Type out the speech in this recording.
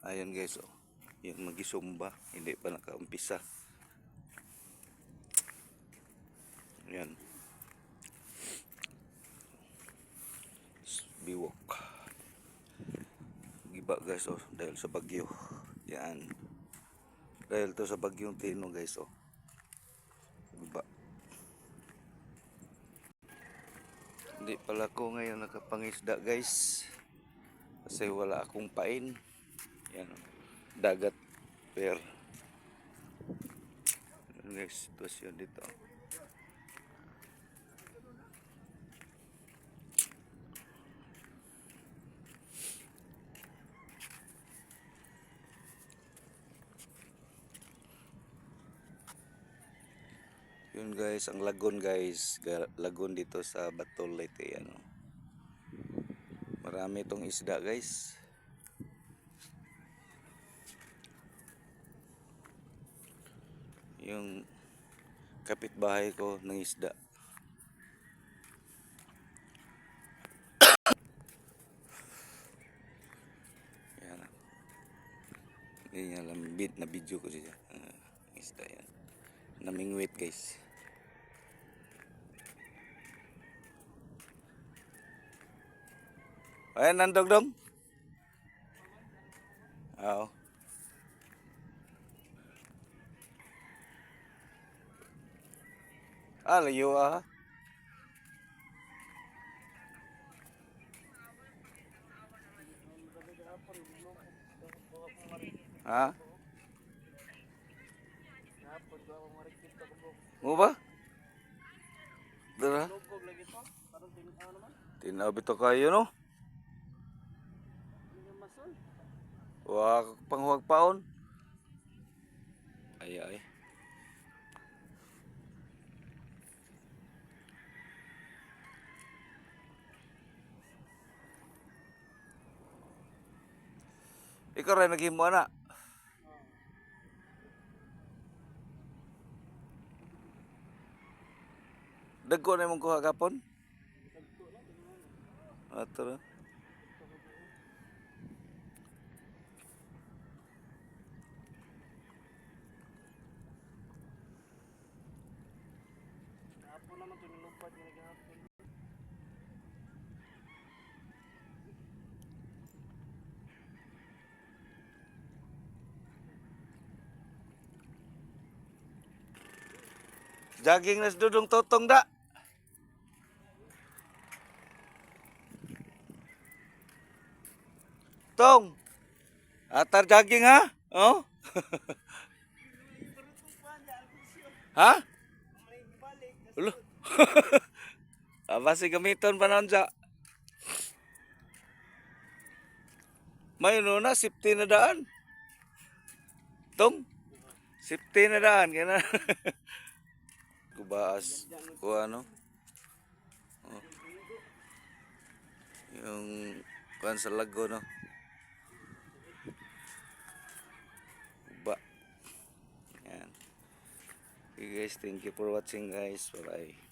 Ayan guys, oh. Yung magisumba, hindi pa nakaumpisa. Ayan. Biwok. Giba guys, oh, dahil sa bagyo. Yan. Dahil to sa bagyong Tino guys, oh. Giba. Hindi pala ko ngayon nakapangisda guys. Kasi wala akong pain. Yan, oh. Dagat per. Next sitwasyon dito. Yun guys, ang lagoon guys. Lagoon dito sa Batol Leyte. Ano. Marami itong isda guys. Yung kapitbahay ko ng isda. Yan. Hindi niya alam, na video ko siya. Isda yan. Namingwit guys. Ayan, nandog-dong. Oo. Layo ah. Ha? Mo ba? Dara? Tinaw bito kayo no? Wah, panghuwag paon. Ay ay. Ikaw rin naghimo na. Dagko na mong kuha kapon? Ato na. Apo naman ito nilupad nga gahapon. Jogging na dudong totong da. Tong. Atar jogging ha? Oh? Ha? Ulo. Basi gamiton pa nun sa. May na, safety na daan. Tong. Safety na daan. Kaya na. Kubaas. Kuha ano? Oh. Yung kuhan sa lago no. Kuba. Yan. Okay guys, thank you for watching guys. Bye bye.